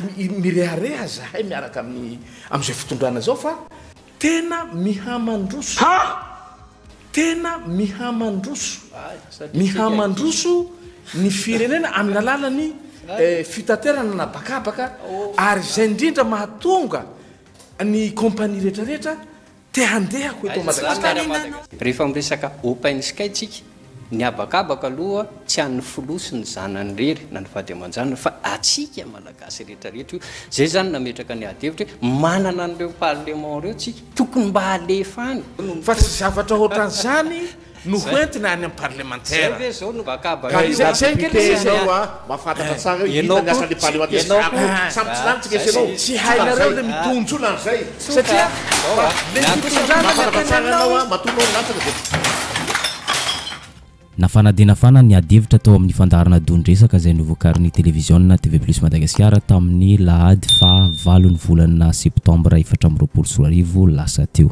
mirehareha zahay miaraka am'izay fitondrana zao fa tena mihamandroso ny firenena amin'ny alalany fitaterana na bakabaka ary zay indrindra mahatonga ny kompani rehetrarehetra te handehako eto Madagasikara. Rehefa miresaka open sky tsika ny abakabaka aloha tsy an'ny folosy ny zanany rery na ny vady aman-janany fa atsika malagasy rehetrarehetra io zay zany nametraka ny adevitra manana an'ireo parlement reo tsika tokony mba alefany fa tsy zavatra ohatran'izany no hoentina any amin'ny parlementaire zao no bakabaka mafantatra tsara io miasa ny parlementaire samitsika ianao tsy hainareo le mitonjolana zay satria nafanadinafana ny adevitra tao amin'ny fandarana dondresaka zay novokarin'ny télévision TV Plus Madagasikara tamin'ny lahady fa 8 ny volana septambra 2024 lasa teo.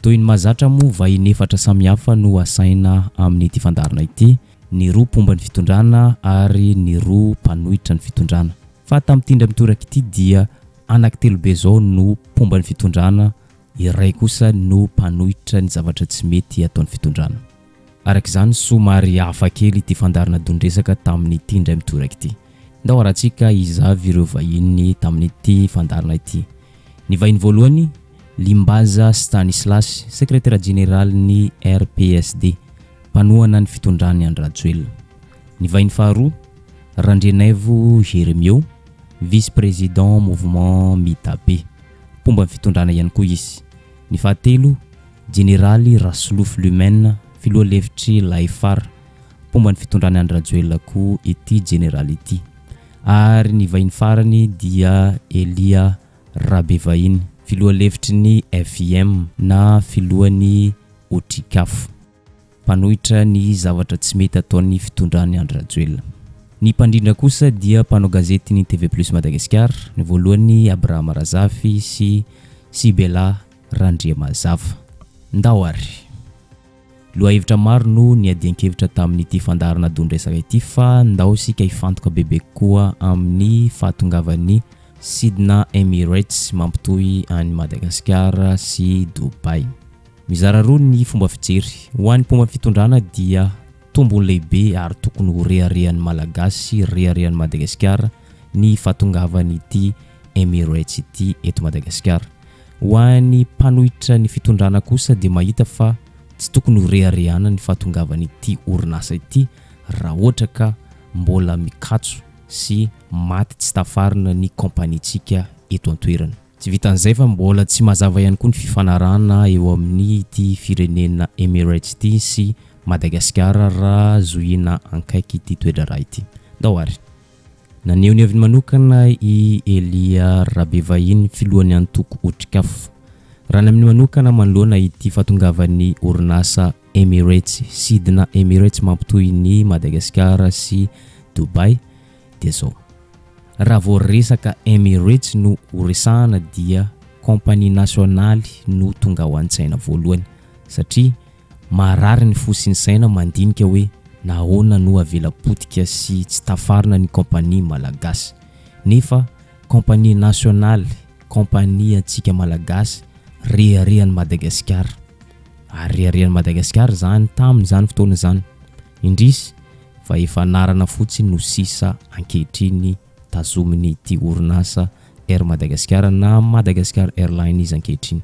Toy ny mazatra moa vahiny efatra samihafa no asaina amin'ny fandarana ity, ny roa pomba ny fitondrana ary ny roa mpanohitra ny fitondrana. Fa tamin'tindra mitoraka ity dia anankitelobe zao no pomba ny fitondrana, iray kosa no mpanohitra ny zavatra tsy mety ataon'ny fitondrana. Arak'izany somary hafa kely ity fandarana dondresaka tamin'ny tindra mitoraka ity. Ndao aratsika izavy ireo vahiny tamin'ity fandarana ity. Ny vahiny voalohany Limbaza Stanislas, secrétaire général ni RPSD, mpanohana ny fitondrany Andrajoelina. Ny vahiny faharoa Randrenevo Jeremio, vice-président mouvement Mitabe, pomba ny fitondrana ihany koa izy. Ny fahatelo Général Raslouf Lumen, filoalevitry Laifar, pomba ny fitondrany Andrajoelina koa ity général ity. Ary ny vahiny farany dia Elia Rabevahiny, filoalevitry ny FIM na filoany Otrikaf, mpanohitra ny zavatra tsy mety ataon'ny fitondrany Andrajoelina. Ny mpandrindra kosa dia mpanao gazety ny TV Plus Madagasikara, ny voalohany Abraham Razafy sy Sibela Randriamazava. Ndao ary lohahevitra maro no ny adian-kevitra tamin'ity fandarana dondresaka ity fa ndao sika hifantoka bebe koa amin'ny fahatongavan'ny Sidna Emirates mampitohy any Madagasikara sy Dubai. Mizara roa ny fomba fijery. Ho an'ny pomba fitondrana dia tombony lehibe ary tokony ho reharehan'ny Malagasy, reharehan'ny Madagasikara ny fahatongavan'ity Emirates ity eto Madagasikara. Ho an'ny mpanohitra ny fitondrana kosa dia mahita fa tsy tokony ho reharehana ny fahatongavan'ity orinasa ity raha ohatra ka mbola mikatso sy maty tsy tafarina ny kompanitsika eto an-toerana. Tsy vitan'izay fa mbola tsy mazava ihany koa ny fifanarahana eo amin'ny ity firenena Emirates ity sy Madagasikara raha zohina ankaiky ity toedrara ity. Ndao ary naneho ny aviny manokana i Elia Rabevahiny filohan'ny antoko Otrikaf. Raha naminy manokana manoloana ity fahatongavan'ny orinasa Emirates, Sidna Emirates mampitohy ny Madagasikara sy Dubai dia zao. Raha vao resaka Emirates no horesahana dia kompani nasionaly no tonga ao an-tsaina voalohany satria marary ny fosiny saina mandinika hoe nahoana no avela-potika sy tsy tafarina ny kompani malagasy. Nefa kompani nasionaly, kompani antsika malagasy reharehan'ny Madagasikara. Ary reharehan'ny Madagasikara zany tamin'izany fotoana zany. Indrisy fa efa narana fotsiny no sisa ankehitriny tazominy ity orinasa Air Madagascar na Madagascar Airlines ankehitriny.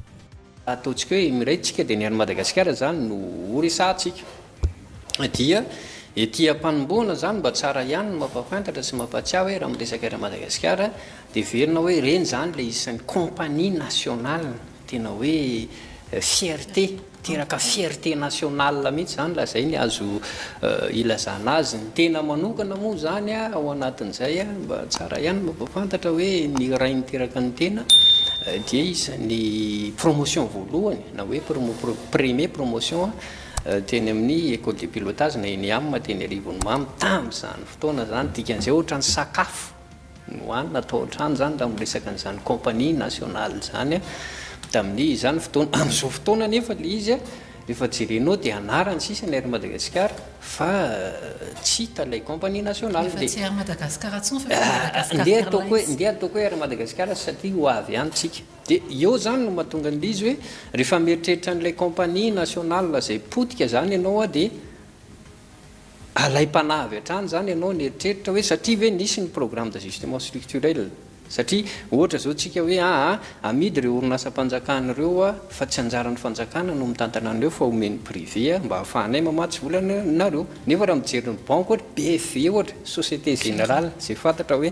Ataontsika hoe miraytsika dia ny any Madagasikara zany no resahantsika. Dia ety ampanomboana zany mba tsara ihany no mampafantatra sy mampatsiahy hoe raha miresaka Air Madagascar dia verina hoe reny zany ilay isan'ny compagnie nationale tena hoe fierté, teraka fierté nationale mihitsy zany la zay ny azo ilazana azy. Ny tena manokana moa zany ao anatin'izay mba tsara ihany mampafantatra hoe ny ray niteraka ny tena dia isan'ny promotion voalohany na hoe premier promotion teny amin'ny école de pilotage na ENIAM teny Arivony Mamy tamin'izany fotoana zany dikan'izay ohatran'ny sakafo no hanina atao ohatrany zany raha miresaka an'izany compagnie nationale zany tamin'ny zany fotoana. Amin'izao fotoana nefa le izy rehefa jerenao dia anarany sisa ny Air Madagascar fa tsy hita lay compagnie nationale ndeha ataoko hoe ary Madagasikara satria ho avy ihany tsika dia eo zany no mahatonga an'izy hoe rehefa mieritreritra n'ilay compagnie nationale zay potika zany ianao a dia alay mpanavy hatrany zany ianao nieritreritra hoe satria hoe nisy ny programme d'ajustement structurel satria ohatra zao tsika hoe amidy ireo orinasam-panjakana ireo a fa tsy anjaran'ny fanjakana no mitantana an'ireo fa omeny privé mba hahafahanay mamatsy volana nareo nefa raha mijery ny banque ohatra BFV ohatra société générale zay fantatra hoe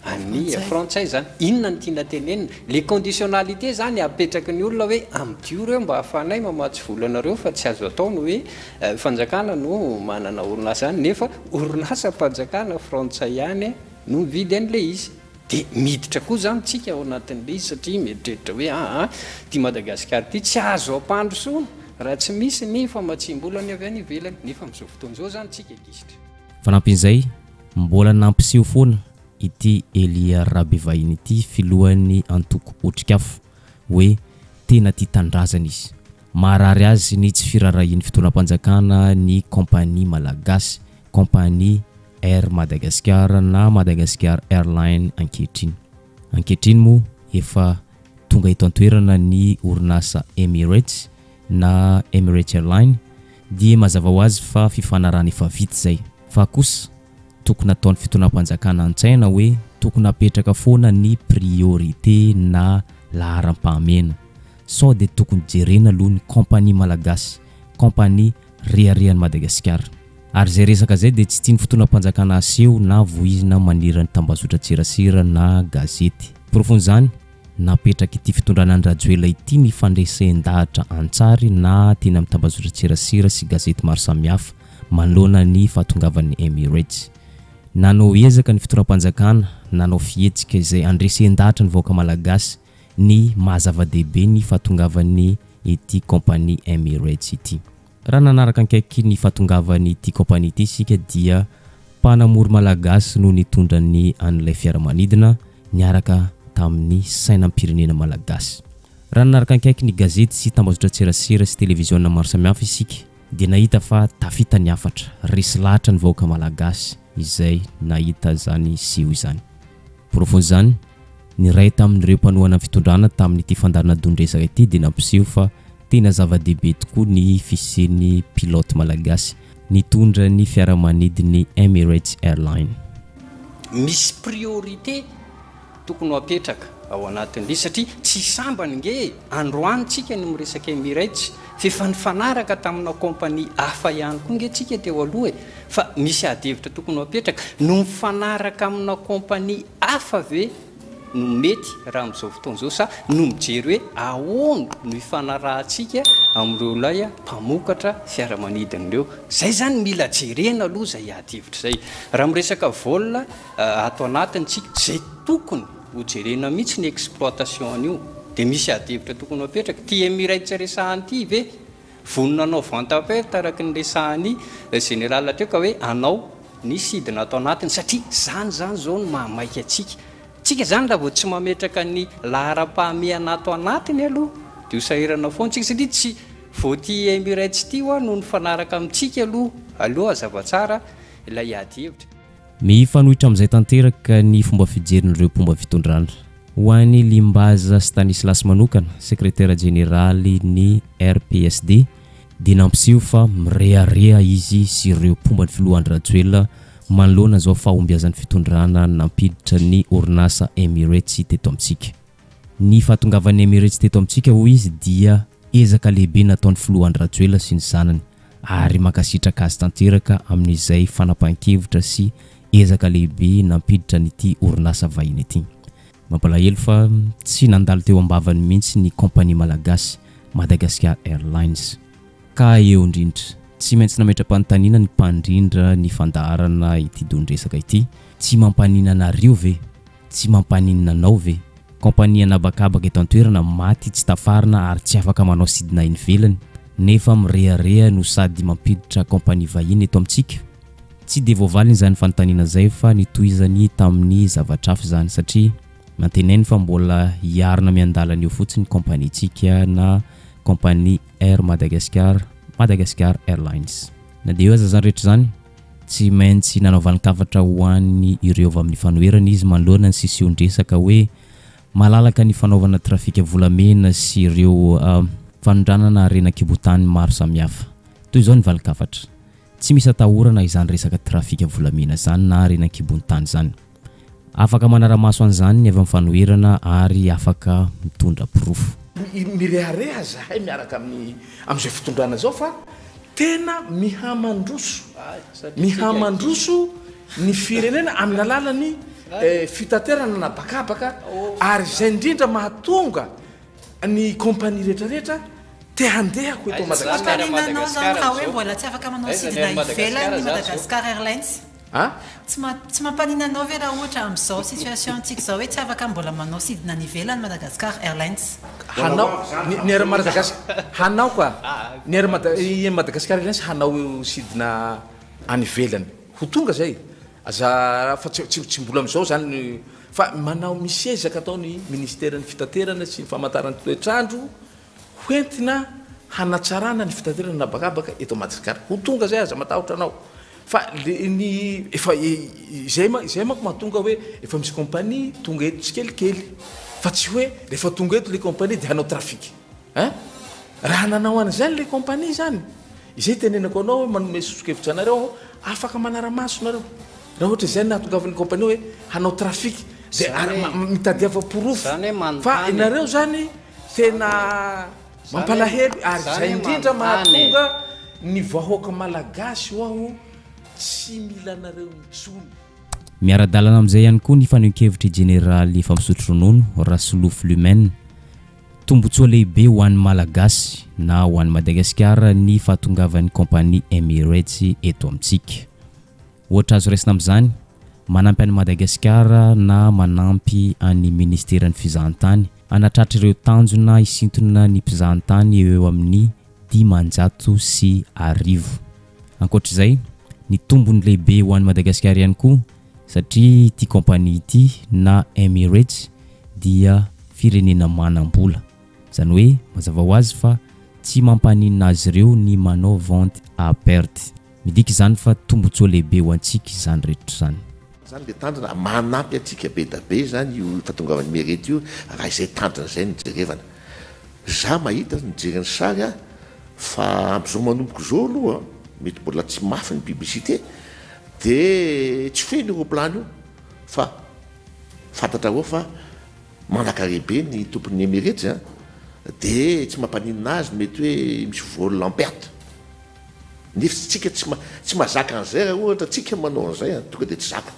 any frantsay zany inona ny tiana tenenina les conditionnalités zany apetraky ny olona hoe amdio reo mba hahafahanay mamatsy volanareo fa tsy azo atao no hoe fanjakana no manana orinasa zany nefa orinasam-panjakana frantsay ihany no mividy an'le izy dia miditra koa zany tsika ao anatin'le izy satria mieritreritra hoe ty Madagasikara ty tsy azo ampandrosoana raha tsy misy ny famatsim-bolany avy any ivelany nefa amin'izao fotoan'izao zany tsika gisitra fanampin'izay mbola nampiseho foana ity Elia Rabivahiny ity filohan'ny antoko otrikafo hoe tena tia tandrazana izy marary azy ny tsy firarahin'ny fitonam-panjakana ny compagnie malagasy compagnie Air Madagascar na Madagascar Airline ankehitriny moa efa tonga eto an-toerana ny orinasa Emirates na Emirates Airline dia mazava ho azy fa fifanarana efa vita zay fa kosa tokony ataon'ny fitonam-panjakana an-tsaina hoe tokony apetraka foana ny priorité na laharam-pahamena sao dia tokony jerena aloha ny compagnie malagasy compagnie riarian'ny Madagasikara ary zay resaka zay dia tsy tiany fitonam-panjakana aseho na voizina manirany tambazotra tserasera na gazety profony zany napetraka ity fitondrana ny rajoela ity ny fandresendahatra antsary na tena amin'ny tambazotra tserasera sy gazety maro samihafa manoloana ny fahatongavan'ny Emirates nanao ezaka ny fitonam-panjakana nanao fihetsika izay andresendahatra ny vahoaka malagasy ny mahazava-dehibe ny fahatongavan'ny ity compagnie Emirates ity raha nanaraka ankaiky ny fahatongavan'ny ity compagnie ity sika dia mpanamory malagasy no nitondra ny an'ilay fiaramanidina niaraka tamin'ny sainam-pirenena malagasy raha nanaraka ankaiky ny gazety sy tambazotra tserasera sy televiziona maro samihafa isika dia nahita fa tafita ny afatra resy lahatra ny vahoaka malagasy izay nahita zany sio izany profony zany ny ray tamin'ireo mpanohana fitondrana tamin'ity fandarana dondresaka ity dia nampiseho fa tena zava-dehibe tokoa ny fisian'ny pilote malagasy nitondra ny fiaramanidiny Emirates Airline misy priorité tokony apetraka ao anatin'le satria tsy sambany nge androany tsika no miresaka Emirates fefa nifanaraka tamina compagnie hafa ihany koa nge tsika teo aloha fa misy adevitra tokony apetraka no mifanaraka amina compagnie hafa ve no mety raha amin'izao fotoan'izao sa no mijery hoe ahoana no ifanarahantsika amin'ireo lay mpamokatra fiaramanidin'ireo zay zany mila jerena aloha zay adevitra zay raha miresaka vol ato anatintsika zay tokony ho jerena mihitsy ny exploitation an'io dia misy adevitra tokony apetraka ty Emirates resahany ity ve voninanao vantaperte araka ny resahany général atreo ka hoe anao ny sidina atao anatiny satria zany zao no mahamaika atsika tsika zany raha vao tsy mametraka ny laharam-pahamehana ato anatiny aloha dia hosahirana foana tsika satria tsy voaty Emirates ity hoa no nifanaraka amintsika aloha azava tsara ilay adevitra mifanohitra amin'izay tanteraka ny fomba fijerin'ireo mpomba fitondrana ho an'ny Limbaza Stanislas manokana secrétaire généraly ny RPSD dia nampiseho fa mirearea izy sy ireo mpomba filohan'ny rajoela manoloana zao fahombiazan'ny fitondrana nampiditra ny orinasa Emirates teto amintsika ny fahatongavan'ny Emirates teto amintsika hoy izy dia ezaka lehibe nataon'ny filohan'ny rajoela sy ny zanany ary makasitraka azy tanteraka amin'izay fanapahan-kevitra sy ezaka lehibe nampiditra n'ity orinasa vahiny ity mampalahelo fa tsy nandalo teo ambavany mihitsy ny compagnie malagasy Madagascar Airlines ka eo indrindra tsy maintsy nametra-panontaniana ny mpandrindra ny fandaharana ity dondresaka ity tsy mampanina anareo ve tsy mampanina anao ve compagnie anabakabaka eto an-toerana maty tsy tafarina ary tsy afaka manao sidina iny velany nefa mirearea no sady mampiditra compagnie vahiny eto amintsika tsy dia voavaliny zany fanontaniana zay fa nitohizany tamin'ny zavatrafy zany satria mantenainy fa mbola hiarina miandalana eo fotsiny compagnie tsika na compagnie Air Madagascar Airlines na dia eo aza zany rehetra zany tsy maintsy nanaovanikavatra ho an'ny ireo avy amin'ny fanoherana izy manoloana ny sisiondresaka hoe malalaka ny fanaovana trafika volamena sy ireo fanondranana arenan-kibotany maro samihafa toy izao ny valikavatra tsy misy atahorana izany resaka trafika volamena zany na arenan-kibotany zany afaka manaramaso an'izany ny avy amin'ny fanoherana ary afaka mitondra pirofo mirehareha zahay miaraka amin'izay fitondrana zao fa tena mihamandroso ny firenena amin'ny alalany fitaterana na bakabaka ary zay indrindra mahatonga ny kompani rehetrarehetra te handehako eto Madagascar hoe mbola tsy afaka manao sidina ivelany Madagascar Airlines tsy mampaninanao ve raha ohatra amin'izao situation antsika zao hoe tsy afaka mbola manao sidina ny ivelany Madagascar Airlines hanao ny air Madagascar hanao koa ny air Madagascar Airlines hanao sidina any ivelany ho tonga zay aza fa tsy mbola amin'izao zany fa manao misy ezaka ataony ministère ny fitaterana sy ny famantarana toetrandro hoentina hanatsarana ny fitaterana na bakabaka eto Madagascar ho tonga zay aza matahotra anao fa ny efa zay manko mahatonga hoe efa misy compagnie tonga eto tsikelikely fa tsy hoe rehefa tonga eto le compagnie dia hanao trafiky raha nanao an'izany le compagnie zany izay tenenako anao hoe manome sosokevitra anareo afaka manaramaso nareo raha ohatra zay nahatongavan'ny compagnie hoe hanao trafiky dia mitadiava pirofo fa inareo zany tena mampalahelo ary zay indrindra mahatonga ny vahoaka malagasy hoaho tsy mila nareo mitsony miara-dalana amin'izay ihany koa ny fanehoan-kevitry generaly efa misotro ronono Rasolo Flumen tombotsoa lehibe ho an'ny malagasy na ho an'ny Madagasikara ny fahatongavan'ny kompani Emirates eto amintsika ohatra azo raisina amin'izany manampy an'i Madagasikara na manampy an'ny ministeran'ny fizahantany anatratra ireo tanjona isintona ny mpizahantany eo amin'ny 10,10 ankoatr'izay ny tombony lehibe ho an'i Madagasikara ihany koa satria ity kompani ity na Emirates dia firenena manam-bola zany hoe mazava ho azy fa tsy mampaninina azy ireo ny manao vente à perte midika izany fa tombotsoa lehibe ho antsika izany rehetra zany zany le tandrina manampy atsika be da be zany io fahatongavan'ny merety io raha izay tandrina zay nijerevana za mahita nijereny sary fa amin'izao manomboko zao aloha mety mbola tsy mafy ny publicité dia tsy feno aeroplany io fa fantatra ao fa manankarebe ny tompon'ny Emirates dia tsy mampaninina azy mety hoe misy vol en perte nefa tsika tsy mahazaka an'izay raha ohatra tsika manao an'izay tonga dia tsy zaka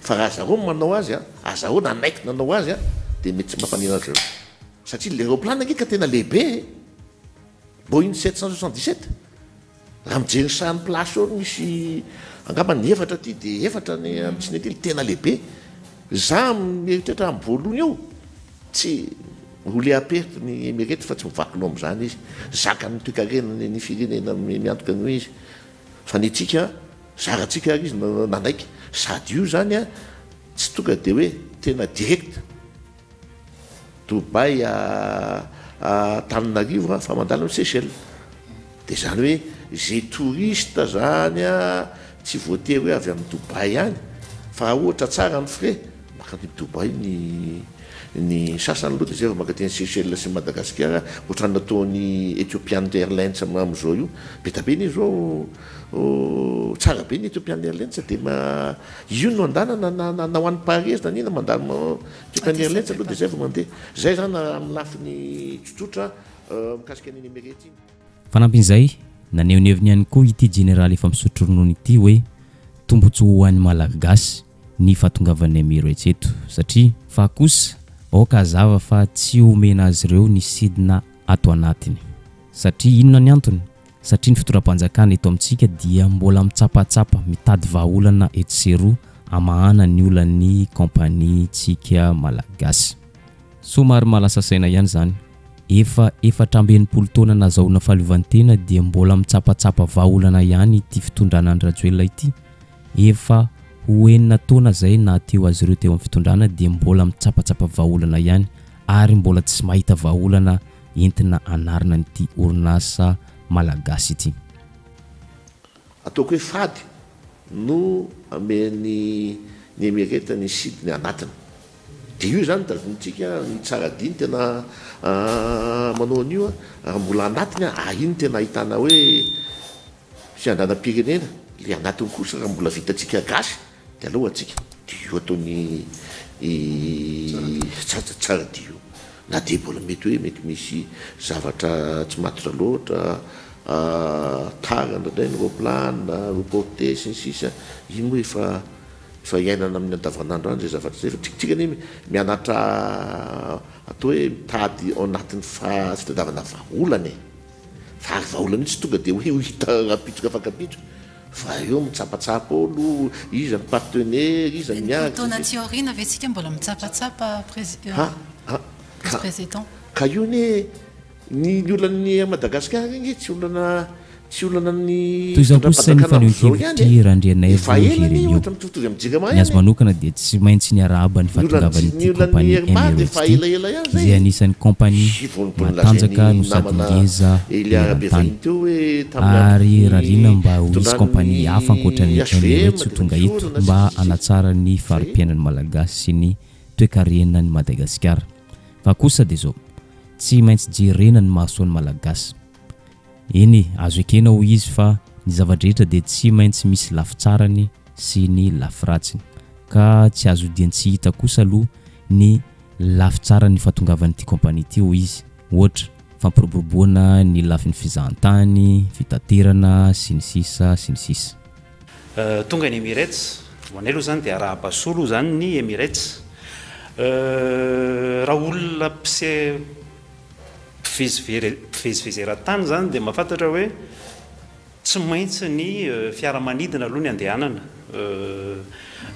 fa raha zareo manao azy azareo nanaiky nanao azy dia mety tsy mampanina azy reo satria l'aéroplane angeka tena lehibe Boeing 777 raha mijery sahany place eo misy angamba ny efatra ty dia efatra ny amin'ny tsinetely tena lehibe za mieritrehitra amin'ny voalohany eo tsy roule à perte ny Emirates fa tsy mivakinao amin'izany izy zaka ny toekarenany ny firenena miantoka an'io izy fa ny tsika zaratsika ary izy nanaiky sady io zany tsy tonga dia hoe tena direct Dubai Tananarivo fa mandalo amin'ny Seychelles dia zany hoe zay touriste zany tsy voatery hoe avy amin'ny Dubai ihany fa raha ohatra tsara ny frais makany Dubai ny sasany loatra zay maka teny Seychelles sy Madagascar ohatra nataony Ethiopian Airlines amin'izao io be da be ny zao tsara be ny Ethiopian Airlines dia io no andanana na ho an'ny Paris na nina mandalo Ethiopian Airlines aloha dia zay vao mandeha zay zany amin'ny lafiny tsotsotra mikasika an'iny Emirates iny fanampin'izay nanehoneviny ihany koa ity generaly efa misotro ronono ity hoe tombotsoa ho an'ny malagasy ny fahatongavan'ny Emirates eto satria fa kosa aoka hazava fa tsy omena azy ireo ny sidina ato anatiny satria inona ny antony satria ny fitoram-panjakana eto amintsika dia mbola mitsapatsapa mitady vahaolana etseroa amahana ny olan'ny kompani tsika malagasy somary malasa saina ihany zany efa 7 taona nazahoana fahaleovantena dia mbola mitsapatsapa vahaolana ihany ity fitondrana ny Rajoelina ity efa hoenina taona zay na teo azy ireo teo amin'ny fitondrana dia mbola mitsapatsapa vahaolana ihany ary mbola tsy mahita vahaolana entina anarina n'ity orinasa malagasy ity ataoko hoe fady no ameny ny emireta ny sidiny anatiny de io zany tazonitsika ny tsara diny tena manao an'io mbola anatiny iny tena ahitana hoe fiandranam-pirenena le anatiny kosa raha mbola vitatsika gasy de aloha atsika de io ataony tsara dio na de mbola mety hoe mety misy zavatra tsy matotra loatra tara ndraindray ny roplan reporter sy ny sisa iny moa efa iainana amin'ny andavanandro any zay zavatra zay fa tsikitsika ny mianatra atao hoe mitady ao anatin'ny fitadiavana vahaolana fa vahaolana io tsy tonga de hoe hita rapitsoka afakapitso fa eo mitsapatsapa olo iza ny partenaire iza ny miarytona tiorina ve tsika mbola mitsapatsapa président ka io ny olany Madagasikara igny tsy olana ny toy izao kosa ny fanehoan-kevitry randrianay Jérémio ny azo manokana dia tsy maintsy ny araba ny fahatongavan'ity kompania Emirates ity izay anisan'ny kompania matanjaka no sady ngeza eran-tany ary rahaliana mba ho isy kompania hafa ankoatran'ny Emirates ho tonga eto mba hanatsara ny fari-piainan'ny malagasy sy ny toe-karenany Madagasikara fa kosa dia zao tsy maintsy jerena ny mahasoan'ny malagasy eny azo ekena ho izy fa ny zavadrehetra dia tsy maintsy misy lafitsarany sy ny lafiratsiny ka tsy azo diany tsy hita kosa aloha ny lafitsarany fahatongavan'ity kompania ity ho izy ohatra fampiroboroboana ny lafin'ny fizahantany fitaterana sy ny sisa tonga ny Emirates voanay aloha zany dia arahabasolo zany ny Emirates raha olona mpivezivezeran-tany zany dia mahafantatra hoe tsy maintsy ny fiaramanidina aloha ny andehanana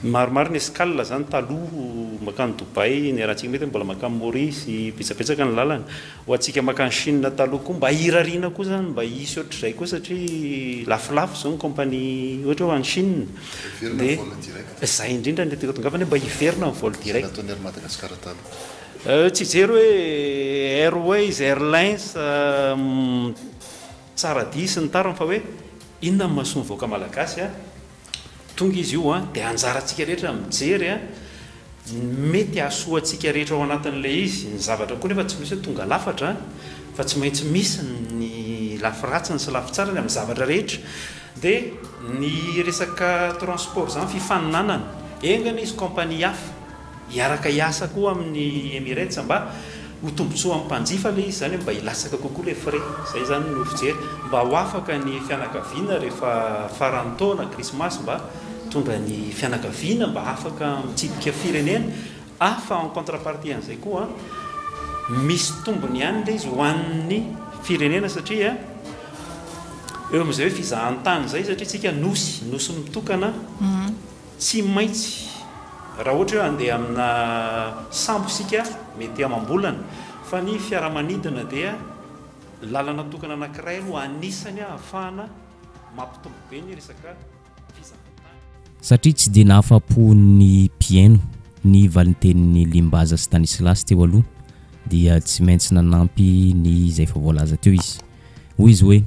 maromaro ny escale zany taloha makany Dubai ny rahantsika mety mbola makany Maurice betsabetsaka ny lalana ho antsika makany Chine taloha koa mba hirariana koa zany mba hisy ohatr'izay koa satria lafilafo zao ny kompania ohatra ho any Chine dia zay indrindra ny tiako tongavany mba hiverina ny vol direct tsy jery hoe Airways Airlines tsara disy ny tariny fa hoe inona ny mahasoa mivoaka malagasy tonga izy io dia anjarantsika rehetra mijery mety hahasoantsika rehetra ao anatin'ilay izy ny zavatra koa nefa tsy misy hoe tonga lafatra fa tsy maintsy misy ny lafiratsiny sy lafitsarany amin'ny zavatra rehetra dia ny resaka transport zany fifaninanana engana izy kompania hafa hiaraka hiasa koa amin'ny Emirates mba ho tombotsoa amin'ny mpanjifa le izy zany mba hilasaka kokoa le frais zay zany no fijery mba ho afaka ny fianakaviana rehefa faran'ny taona krismasy mba tondra ny fianakaviana mba afaka mitsidika firenena afa en contrepartie an'izay koa misy tombony ihany le izy ho an'ny firenena satria eo amin'izay hoe fizahantany zay satria tsika nosy mitokana tsy maintsy raha ohatra hoe andeha amina sambo sika mety amam-bolana fa ny fiaramanidina dia lalana tokana anankiray no anisany ahafahana mampitombo be ny resaka fizahantany satria tsy dia nahafa-po ny mpiaino ny valintenin'ny Limbaza Stanislas teo aloha dia tsy maintsy nanampy ny izay fa voalaza teo izy hoy izy hoe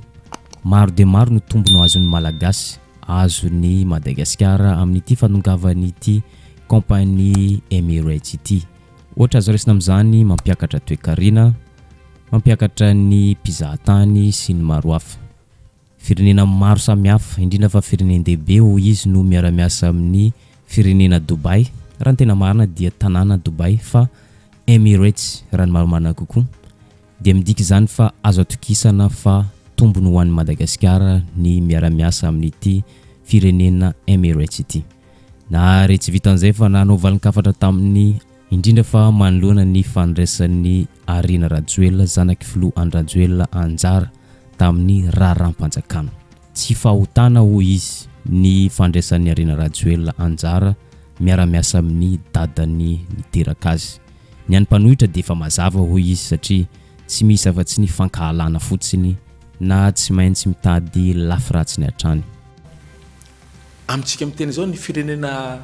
maro dia maro no tombono azon'ny malagasy azon'ny Madagasikara amin'ity fanongavan'ity kompania Emirates ity ohatra azo resina amin'izany mampiakatra toe-karena mampiakatra ny mpizahatany sy ny maro hafa firenena maro samihafa indrindra fa firenendehibe hoy izy no miara-miasa amin'ny firenena Dubai raha ny tena marina dia tanàna Dubai fa Emirates raha ny maromana kokoa dia midika izany fa azo atokisana fa tombony ho an'ny Madagasikara ny miara-miasa amin'ity firenena Emirates ity na re tsy vitan'izay fa nanao valin-kafatra tamin'ny indrindra fa manoloana ny fandraisan'ny Arina Rajoelina zanaky filoha any Rajoelina anjara tamin'ny raharam-panjakana tsy fahotana hoy izy ny fandraisan'ny Arina Rajoelina anjara miara-miasa amin'ny dadany niteraka azy ny any mpanohitra dia efa mazava hoy izy satria tsy misy afa-tsy ny fankahalana fotsiny na tsy maintsy mitady lafiratsiny hatrany amintsika miteny zao ny firenena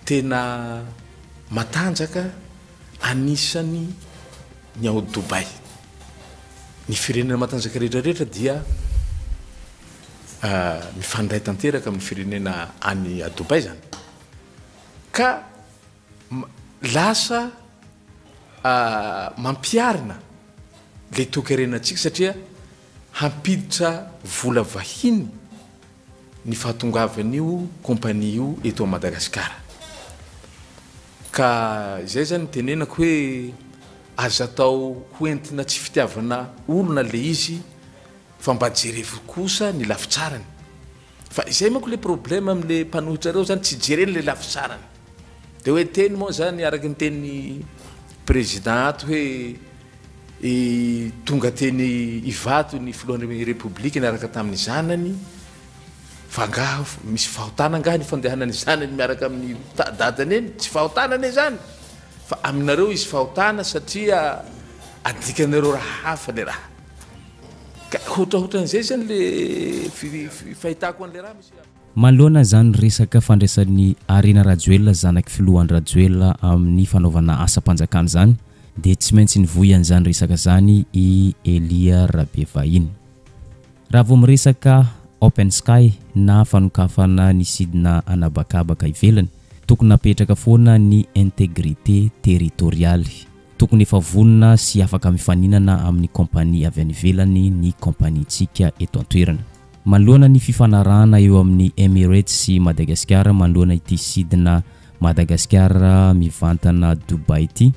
tena matanjaka anisany ny ao Dubai ny firenena matanjaka rehetrarehetra dia mifandray tanteraka amin'ny firenena any Dubai zany ka lasa mampiarina le toekerenantsika satria hampiditra vola vahiny ny fahatongavan'io kompania io eto à Madagasikara ka izay zany tenenako hoe aza atao hoentina tsy fitiavana olona le izy fa mba jerevy kosa ny lafitsarany fa izay manko le problème am'le mpanohitra reo zany tsy jereny le lafitsarany de hoe teny moa zany araky ny teny président ato hoe tonga teny ivato ny filohan'ny république niaraka tamin'ny zanany fa nga misy fahotana nga ny fandehanany zanany miaraka amin'ny dadany eny tsy fahotana ane zany fa aminareo izy fahotana satria adikanareo raha hafa le raha ka hotrahoatran'izay zany le fahitako an'le raha misy manoloana zany resaka fandraisan'ny Arena Rajoelina zanaky filohan'ny Rajoelina amin'ny fanaovana asa-panjakana zany dia tsy maintsy nivoyan'izany resaka zany i Elia Rabevahiny raha vao miresaka Open Sky na fanokafana ny sidina anabakabaka ivelany tokony napetraka foana ny intégrité territoriale tokony efa vonona sy afaka mifaninana amin'ny kompania avy any ivelany ny kompaniantsika eto an-toerana manoloana ny fifanarahana eo amin'ny Emirates sy Madagasikara manoloana ity sidina Madagasikara mivantana Dubai ity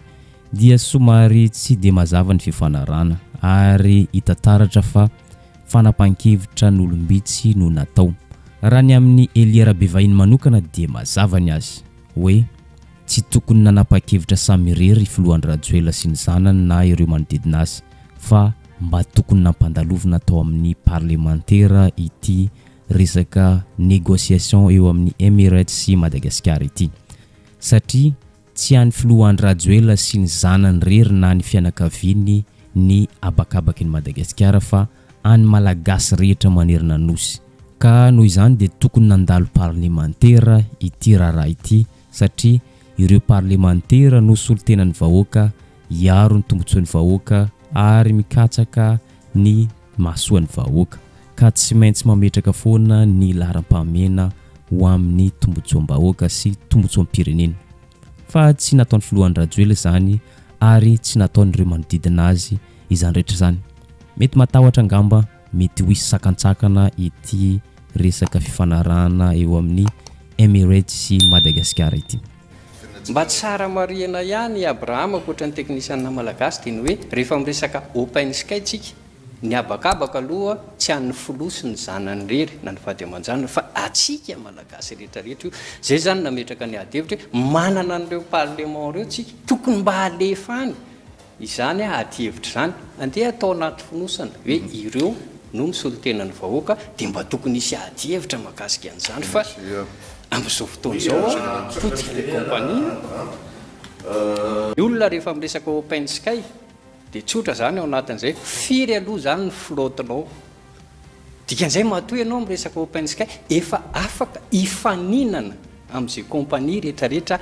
dia somary tsy de mazava ny fifanarahana ary hitataratra fa fanapankevitra n'olombitsy no natao raha ny amin'ny Elia Rabevahiny manokana dia mazava ny azy hoe tsy tokony nanapa-kevitra samy irery filohan'ny Rajoelina sy ny zanany na ireo manodidina azy fa mba tokony nampandalovina tao amin'ny parlementaire ity resaka négociation eo amin'ny Emirates sy Madagasikara ity satria tsy any filohan'ny Rajoelina sy ny zanany rery na ny fianakaviany ny abakabaky ny Madagasikara fa any malagasy rehetra manerina nosy ka noho izany dia tokony nandalo parlementaire ity raharaha ity satria ireo parlementaire no solotenan'ny vahoaka hiaro ny tombontsoan'ny vahoaka ary mikatsaka ny mahasoan'ny vahoaka ka tsy maintsy mametraka foana ny laharam-pahamena ho amin'ny tombontsoam-bahoaka sy tombontsoam-pirenena fa tsy nataon'ny filohan'ny Rajoelina zany ary tsy nataon'ireo manodidina azy izany rehetra zany mety matahotra angamba mety hoisy sakantsakana ity resaka fifanarahana eo amin'ny Emirates sy Madagasikara ity mba tsara marihana ihany Abraham akoatra ny teknisianina malagasy dia ny hoe rehefa miresaka Open Sky tsika ny abakabaka aloha tsy an'ny filosy ny zanany rery na ny vady aman-janany fa atsika malagasy rehetrarehetra io zay zany nametraka ny adevitra hoe manana an'ireo parlement reo tsika tokony mba alefa any izany adihevitra zany andeha atao anaty finosana hoe ireo no misolotenan'ny vahoaka dia mba tokony isy adihevitra mahakasika an'izany fa amin'izao fotoana izao potika le kompania ny olona rehefa miresaka Open Sky dia tsotra zany ao anatin'izay firy aloha zany ny flotanao dikan'izay matoy ianao miresaka Open Sky efa afaka hifaninana amin'izay kompania rehetrarehetra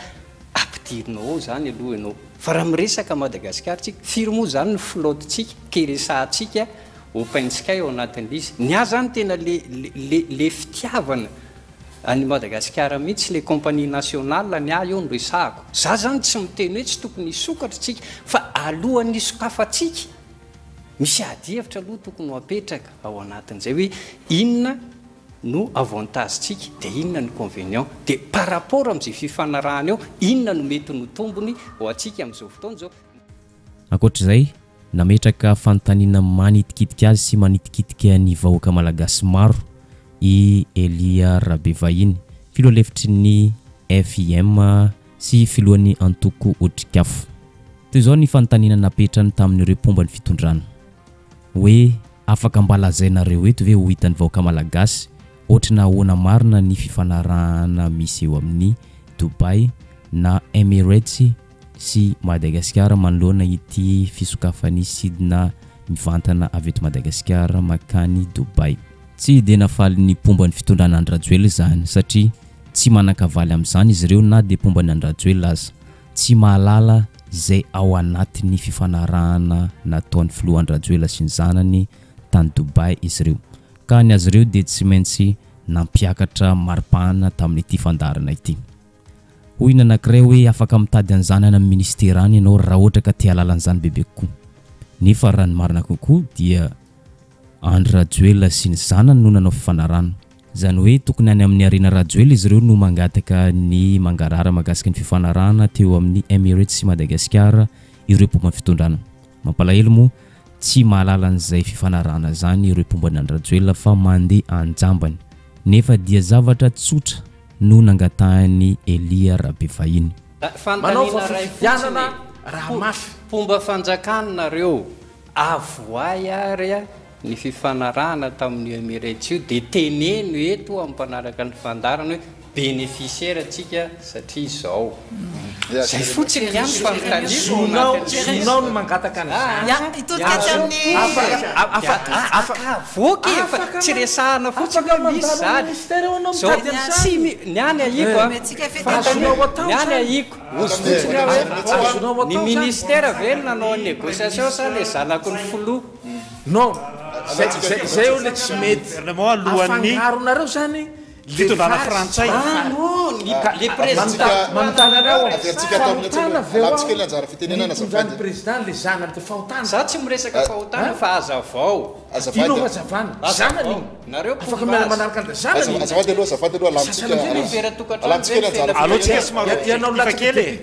ampidirinao ao zany aloha ianao fa raha miresaka Madagasikara tsika firy moa zany ny flotentsika keresantsika Open Sky ao anatin'izy ny azy zany tena le fitiavana any Madagasikara mihitsy le kompania nationale ny eo no resahako za zany tsy miteny hoe tsy tokony hisokatra tsika fa alohan'ny isokafatsika misy adihevitra aloha tokony ho apetraka ao anatin'izay hoe inona no avantage tsika dia inona no convénient dia par rapport amin'izay fifanarahana eo inona no mety no tombony ho atsika amin'izao fotoana zao ankoatr'izay nametraka fanontaniana manitikitika azy sy manitikitika ny vahoaka malagasy maro i Elia Rabevahiny filoha lefitry ny FIM sy filohan'ny Antoko Otrikafo toy izao ny fanontaniana napetrany tamin'ireo mpomba ny fitondrana hoe afaka mba lazainareo eto ve ho hitan'ny vahoaka malagasy ohatra na ahoana marina ny fifanarahana misy eo amin'ny Dubai na Emirates sy Madagasikara manoloana ity fisokafan'ny sidina mivantana avy eto Madagasikara makany Dubai tsy dia nafaly ny mpomba ny fitondrana any Rajoelina zany satria tsy manan-kavaly amin'izany izy ireo na dia mpomba ny Rajoelina aza tsy mahalala izay ao anatin'ny fifanarahana nataon'ny filohan'ny Rajoelina sy ny zanany tany Dubai izy ireo fanjakany azy ireo dia tsy maintsy nampiakatra maripahana tamin'ity fandarana ity. Hoy nanankiray hoe afaka mitady an'izany any amin'ny ministera any ianao raha ohatra ka tia lalan'izany bebe kokoa. Nefa raha ny marina kokoa dia Andry Rajoelina sy ny zanany no nanao fifanarana. Zany hoe tokony any amin'ny Arena Rajoelina izy ireo no mangataka ny mangarara mahakasika ny fifanarana teo amin'ny Emirates sy Madagasikara ireo mpomba fitondrana. Mampalahelo moa tsy mahalala an'izay fifanarana zany ireo mpomba Andry Rajoelina fa mandeha anjambany. Nefa dia zavatra tsotra no nangatahany Elia Rabevahiny. Fantanina raha mafy fomba fanjakana nareo avoay ary ny fifanarana tamin'ny Emirates io dia teneno eto ampanaraka ny fandarana hoe bénéficiaire atsika satria izao. Zay fotsiny ihany fantanino no mangataka voky fa tsy resahana fotsiny misy zany. Tsy niany ahiko niany ahiko ozy fotsiny ny ministère ve nanao négociation sa le zanako ny foloa. Non, zay io le tsy mety afangaronareo zany fitondrana frantsay. Le président le président le zanany te fahotana. Za tsy miresaka fahotana fa hazavao. Ino hazavana? Zanany nareo afaka miala manaraka ny zanany. Azafady aloha ianao latikely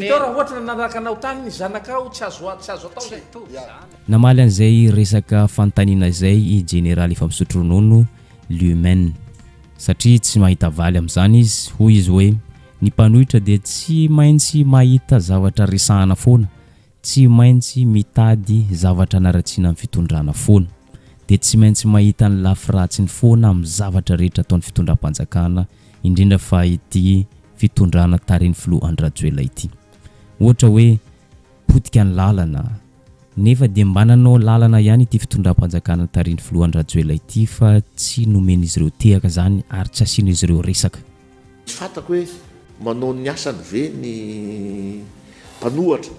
raha ohatra nanaraka anao tany ny zanakao tsy azo atao zay. Namaly an'izay resaka fantanina zay i général efa misotro ronono Lumen satria tsy mahita valy amin'izany izy. Hoy izy hoe ny mpanohitra dia tsy maintsy mahita zavatra resahana foana, tsy maintsy mitady zavatra naratsiana amin'ny fitondrana foana, dia tsy maintsy mahita ny lafiratsiny foana amin'ny zavatra rehetra ataon'ny fitondram-panjakana, indrindra fa ity fitondrana tariny filoha Andry Rajoelina ity. Ohatra hoe potika ny lalana, nefa dia mba nanao lalana ihany ity fitondram-panjakana tariny filoha Andry Rajoelina ity fa tsy nomen'izy ireo tehaka zany ary tsy asian'izy ireo resaka. Tsy fantako hoe manao ny asany ve ny mpanohatra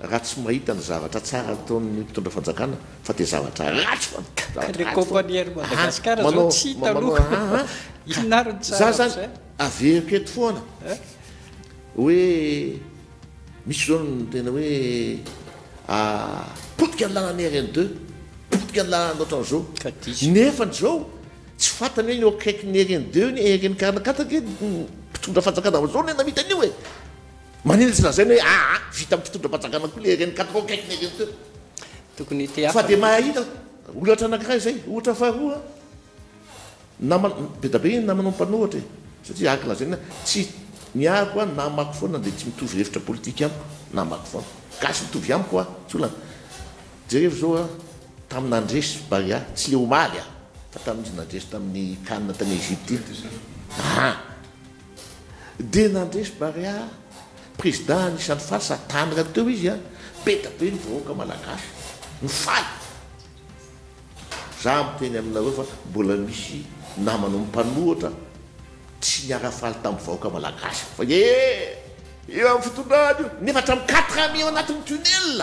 raha tsy mahita ny zavatra tsara ataon'ny mpitondra fanjakana fa dia zavatra ratsy za zany averiko eto foana hoe misy zao ny tena hoe potika ny lalany RN2, potika ny lalany ohatran'izao nefa zao tsy fantany hoe eo akaiky ny RN2 ny RN44 mpitondra fanjakana zao ny namita an'io e manina tsy lazainy hoe vita amin'ny fitondra fanjakana koa le RN4 akaiky ny RN2 tokony fa dia mahita olatra anankiray zay ohatra faharoa be da be iny namanao mpanohatra e satria aky lazaina tsy miako a namako foana dia tsy mitovy hevitra politika amiko namako foana gasy mitovy amiko a tsy olana jerevy zao a tamin'Andresy Baria tsy le omaly a fa tamin'izy nandresy tamin'ny kanina tany Egypte dia nandresy Baria président anisan'ny faly satany teo izy a be da be ny vahoaka malagasy ny faly za miteny aminareo fa mbola misy namanao mpanohatra tsy niara-faly tamin'ny vahoaka malagasy fa eo amin'ny fitondrana io nefa hatramin'ny 4 ans anatin'ny tunnel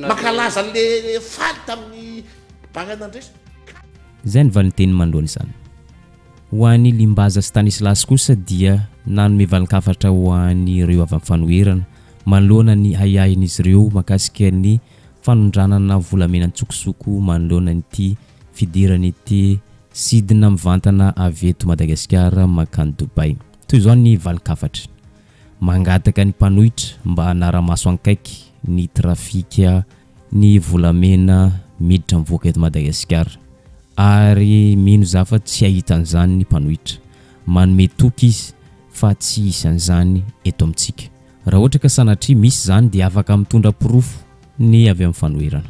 makalaza le faly tamin'ny baran'Andresy. Zay ny valinteny mandroany izany. Ho an'ny Limbaza Stanislas kosa dia nanome valin-kafatra ho an'ny ireo avy amin'ny fanoherana manoloana ny hayahin'izy ireo mahakasika ny fanondranana volamena tsokosoko manoloana nyity fidirana ity sidina mivantana avy eto Madagasikara makany Dubai. Toy izao ny valin-kafatra mangataka ny mpanohitra mba hanara-maso ankaiky ny trafika ny volamena miditra mivoaka eto Madagasikara ary mino za fa tsy ahitan'izany ny mpanohitra manome toky izy fa tsy isan'izany eto amintsika. Raha ohatra ka sanatria misy zany dia afaka mitondra pirofo ny avy amin'ny fanoherana.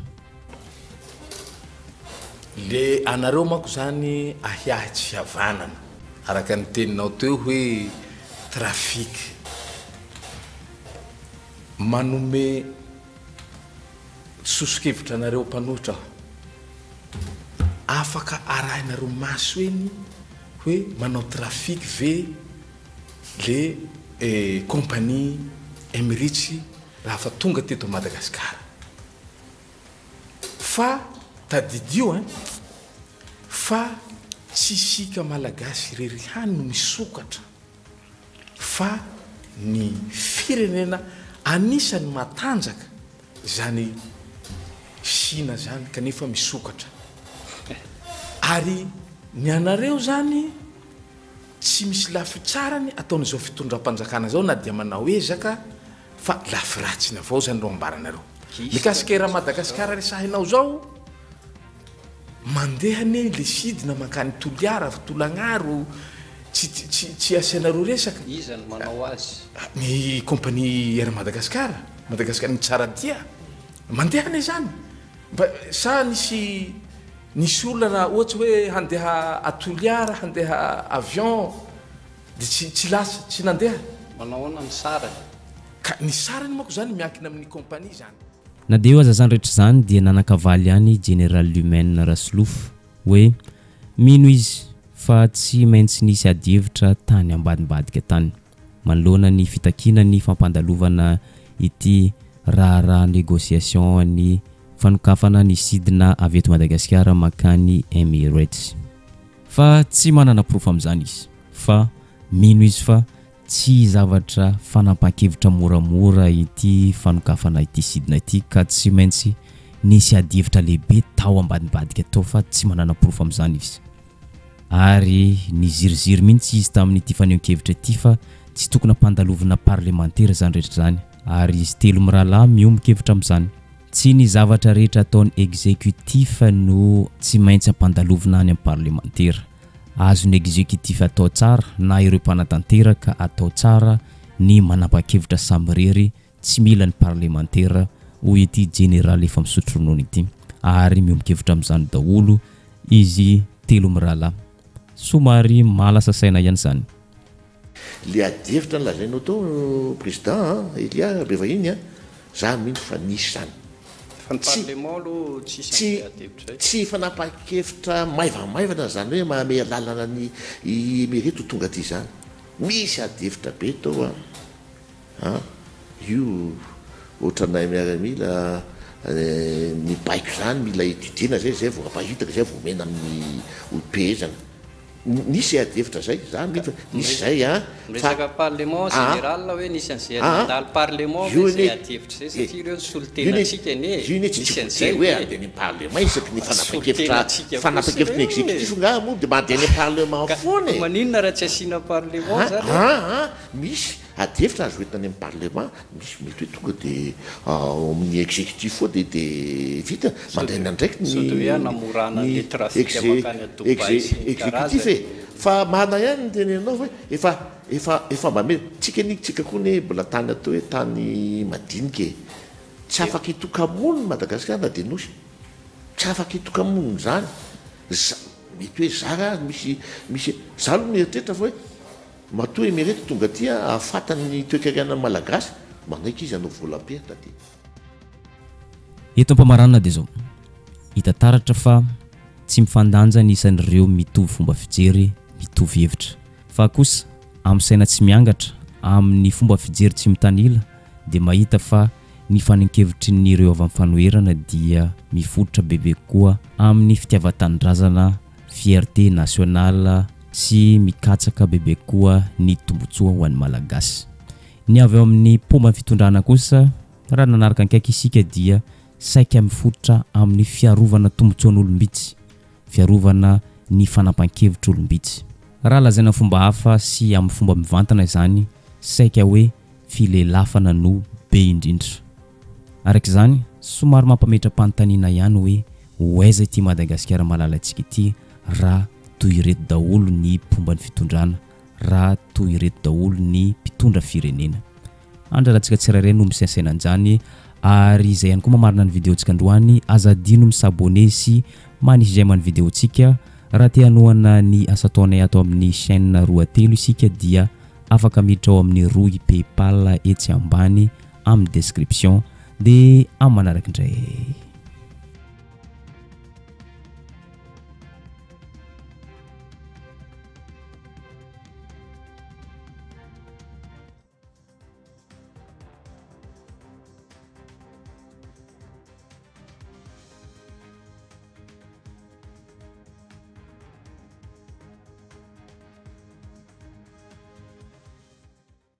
Le anareo manko zany ahiahy tsy fihavanana araka ny teninao teo hoe trafika manome sosokevitra anareo mpanohitra afaka arahinareo maso eny hoe manao trafika ve le compagnie Emirates raha fa tonga teto Madagasikara fa tadidio fa tsy sika malagasy rerihany no misokatra fa ny firenena anisany matanjaka zany China zany kanefa misokatra ary ny anareo zany tsy misy lafy tsarany ataon'izao fitondram-panjakana zao na dia manao ezaka fa lafy ratsiny avao zany ro ambaranareo mikasika raha Madagasikara resahinao zao mandehany le sidina mankany Toliara Tolagnaro tsy asianareo resaka iza ny manao azy ny compagnie Air Madagasikara ny tsara dia mandehany zany sa nisy olona ohatsy hoe handeha Toliara handeha avion de tsy lasa tsy nandeha manao ny sarany ka ny sarany mako zany miankina amin'ny compagnie zany na dia eo aza zany rehetra zany dia nanakavaly ihany General Lumen Rasloof hoe mino izy fa tsy maintsy nisy adihevitra tany ambadimbadika tany manoloana ny fitakiana ny fampandalovana ity raha négociation ny fanokafana ny sidina avy eto Madagasikara makany Emirates fa tsy manana proof amin'izany izy fa mino izy fa tsy zavatra fanampahan-kevitra moramora ity fanokafana ity sidina ity ka tsy maintsy nisy adihevitra lehibe tao ambadimbadika tao fa tsy manana proof amin'izany izy ary ny ziriziry mihitsy izy tamin'ity fanehoan-kevitra ity fa tsy tokony hampandalovana parlementaire zany rehetra zany ary izy telo mirahalahy miombon-kevitra amin'izany tsy ny zavatra rehetra ataony exécutif no tsy maintsy hampandalovana any amin'ny parlementaire azony exécutif atao tsara na ireo mpanatanteraka atao tsara ny manapa-kevitra samirery tsy mila ny parlementaire hoy ity général efa misotro ronono ity ary miombon-kevitra amin'izany daholo izy telo mirahalahy somary malasa saina ihany zany le adihevitra ny lazainao tao président Elia Bevahiny za mino fa nisy zany tsy fanapahan-kevitra maivamaivana zany hoe mahame lalana ny Emirate tonga aty zany misy adihevitra be tao io ohatranay miaramila ny baiko zany mila étudiena zay vao ampahitaka zay vao mena amin'ny olom-pehezana nisy adihevitra zay zany nisy zay resaka parlement général hoe nisy an'izay mandalo parlement zay adihevitra zay satria ireo solotenatsika nisy an'izay hoe andeha ny parlement isaky ny fanapa-kevitra ny exécutif nga moa dia mandeha ny parlement foana maninona raha tsy asiana parlement zany misy adihevitra azo hoentina any amin'ny parlement misy mety hoe tonga dia amin'ny exécutif foa dia vita mandeha ndraiky exécutif fa mana ihany ny tenenao hoe efa mba tsika tsika koa ne mbola tany atao hoe tany madinika tsy afaka hitokamoniny Madagasikara na dia nosy tsy afaka hitokamoniny zany mety hoe zara misy za aloha mieritreritra fa hoe matoa Emirate tonga aty ahafatany toekariana malagasy manaiky izy anao volam-peritra ty eto ampamarana dia zao hita taratra fa tsy mifandanja ny isan'ireo mitovy fomba fijery mitovy hevitra fa kosa amin'ny saina tsy miangatra amin'ny fomba fijery tsy mitanila dia mahita fa ny fanan-kevitry n'ireo avy amin'ny fanoherana dia mifototra bebe koa amin'ny fitiavan-tanindrazana fierté nationale sy mikatsaka bebe koa ny tombotsoa ho an'ny malagasy ny avy eo amin'ny pomba fitondrana kosa raha nanaraka ankaiky isika dia saika mifototra amin'ny fiarovana tombotsoan'olombitsy fiarovana ny fanampan-kevitra olombitsy raha lazaina fomba hafa sy amin'ny fomba mivantana izany saika hoe filelafana no be indrindra araka izany somary mampametra-panontaniana ihany hoe hoaiza ity Madagasikara malalantsika ity raha toy ireto daholo ny pomba ny fitondrana raha toy ireto daholo ny mpitondra firenena andrarantsika tsirairay no misainsainan'izany ary izay ihany koa mamarina ny videontsika androany azadino misabone sy manisy izay man'ny videontsika raha te hanohana ny asa taonay ato amin'ny chaîne roatelo isika dia afaka miditra ao amin'ny roy PayPal etsy ambany amin'ny description dia amin'ny manaraka indray